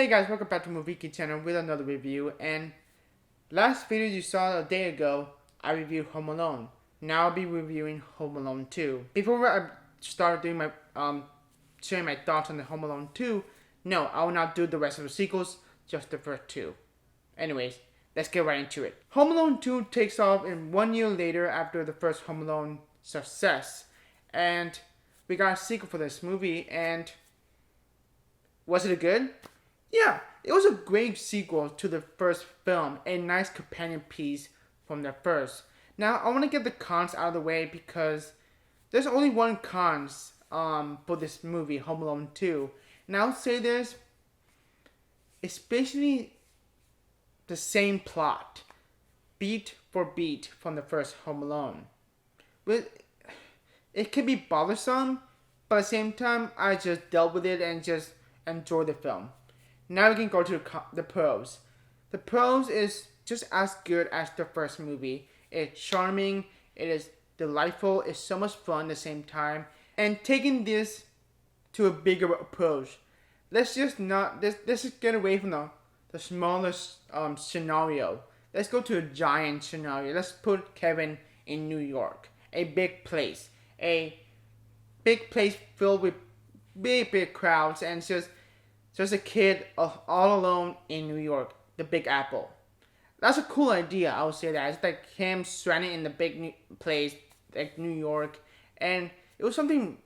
Hey guys, welcome back to Movie channel with another review. And last video you saw a day ago, I reviewed Home Alone. Now I'll be reviewing Home Alone 2. Before I start doing my sharing my thoughts on the Home Alone 2, no, I will not do the rest of the sequels, just the first two. Anyways, let's get right into it. Home Alone 2 takes off in 1 year later after the first Home Alone success, and we got a sequel for this movie. And was it good? Yeah, it was a great sequel to the first film, a nice companion piece from the first. Now, I want to get the cons out of the way because there's only one cons for this movie, Home Alone 2. And I'll say this, it's basically the same plot, beat for beat from the first Home Alone. But it can be bothersome, but at the same time, I just dealt with it and just enjoyed the film. Now we can go to the pros. The pros is just as good as the first movie. It's charming, it is delightful, it's so much fun at the same time. And taking this to a bigger approach, let's just get away from the smallest scenario. Let's go to a giant scenario. Let's put Kevin in New York, a big place filled with big crowds, and just a kid all alone in New York, the Big Apple. That's a cool idea, I would say that. It's like him stranded in the big place, like New York, and it was something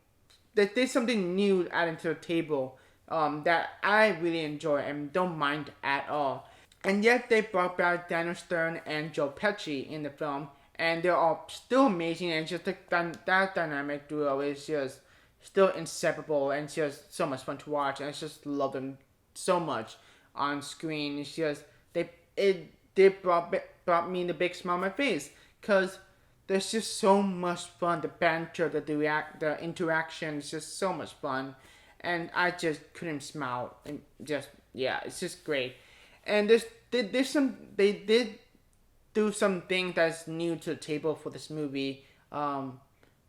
that did something new added to the table that I really enjoy and don't mind at all. And yet they brought back Daniel Stern and Joe Pesci in the film, and they're all still amazing, and just that dynamic duo is just still inseparable and it's just so much fun to watch, and I just love them so much on screen. It's just they brought me the big smile on my face because there's just so much fun. The banter, the interaction is just so much fun, and I just couldn't smile. And just yeah, it's just great. And they did do something that's new to the table for this movie.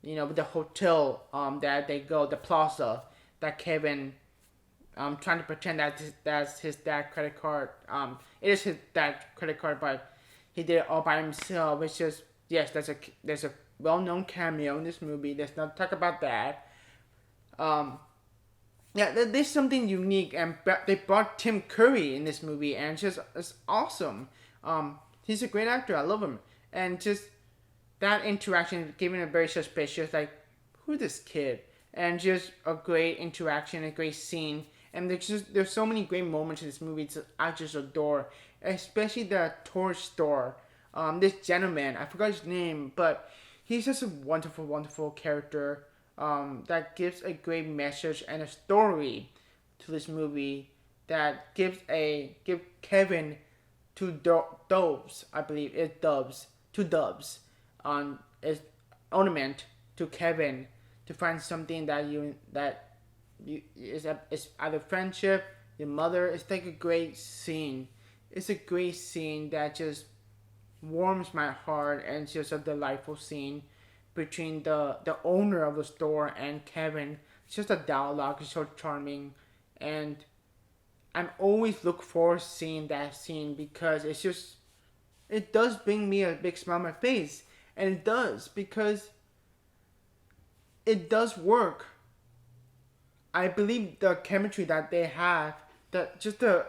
With the hotel that they go, the plaza that Kevin trying to pretend that that's his dad's credit card. It is his dad's credit card, but he did it all by himself. It's just yes, there's a well-known cameo in this movie. Let's not talk about that. There's something unique, and they brought Tim Curry in this movie, and it's awesome. He's a great actor. I love him, and just that interaction giving a very suspicious, like, who's this kid? And just a great interaction, a great scene. And there's so many great moments in this movie I just adore. Especially the toy store. This gentleman, I forgot his name, but he's just a wonderful, wonderful character that gives a great message and a story to this movie that gives Kevin two doves, I believe it's two doves is ornament to Kevin to find something that is either friendship, your mother. It's like a great scene. It's a great scene that just warms my heart, and it's just a delightful scene between the owner of the store and Kevin. It's just a dialogue is so charming, and I'm always look forward to seeing that scene because it does bring me a big smile on my face. And it does, because it does work. I believe the chemistry that they have, just the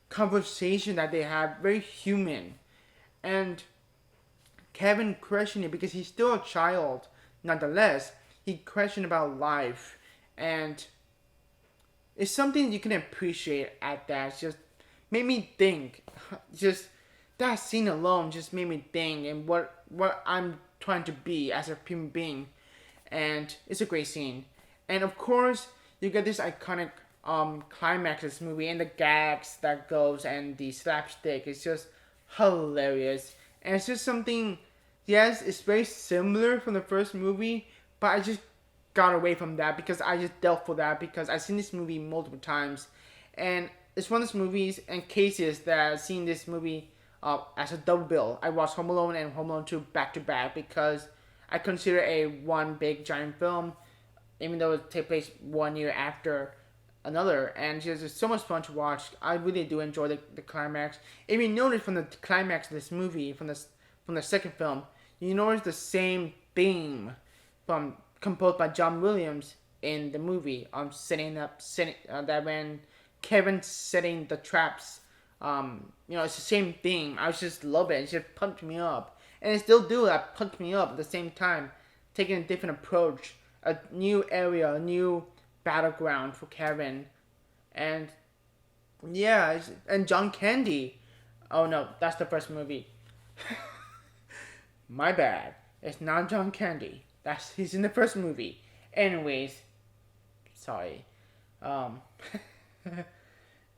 conversation that they have, very human. And Kevin questioned it because he's still a child. Nonetheless, he questioned about life. And it's something you can appreciate at that. It's just made me think. Just that scene alone just made me think and what I'm trying to be as a human being, and it's a great scene. And of course, you get this iconic climax of this movie and the gags that goes and the slapstick. It's just hilarious, and it's just something. Yes, it's very similar from the first movie, but I just got away from that because I just dealt for that because I've seen this movie multiple times, and it's one of those movies and cases that I've seen this movie as a double bill. I watched Home Alone and Home Alone 2 back to back because I consider a one big giant film, even though it takes place 1 year after another, and it's so much fun to watch. I really do enjoy the climax. If you notice from the climax of this movie, from the second film, you notice the same theme from composed by John Williams in the movie. Setting that when Kevin setting the traps. It's the same thing. I just love it. It just pumped me up, and it still do that. Pumped me up at the same time, taking a different approach, a new area, a new battleground for Kevin, and yeah, and John Candy. Oh no, that's the first movie. My bad. It's not John Candy. He's in the first movie. Anyways, sorry. Um,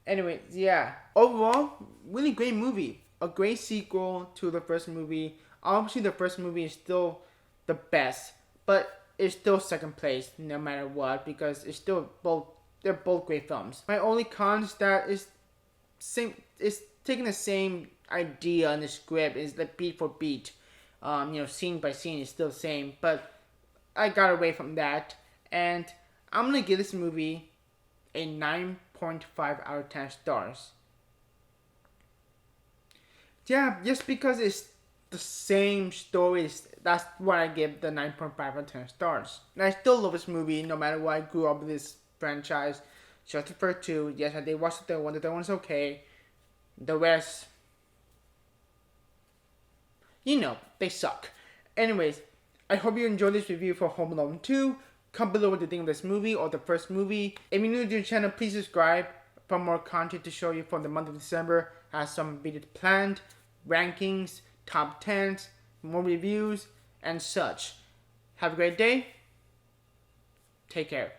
anyways, yeah. Overall, really great movie. A great sequel to the first movie. Obviously, the first movie is still the best, but it's still second place no matter what because it's still both. They're both great films. My only con is that it's taking the same idea in the script. Is like beat for beat. Scene by scene is still the same, but I got away from that, and I'm gonna give this movie a 9.5 out of 10 stars. Yeah, just because it's the same stories, that's why I give the 9.5 out of 10 stars. And I still love this movie no matter what. I grew up with this franchise. Just the first two, yes, I did watch the third one. The third one's okay. The rest, they suck. Anyways, I hope you enjoyed this review for Home Alone 2. Comment below what you think of this movie or the first movie. If you're new to the channel, please subscribe for more content to show you for the month of December. I have some videos planned, rankings, top 10s, more reviews, and such. Have a great day. Take care.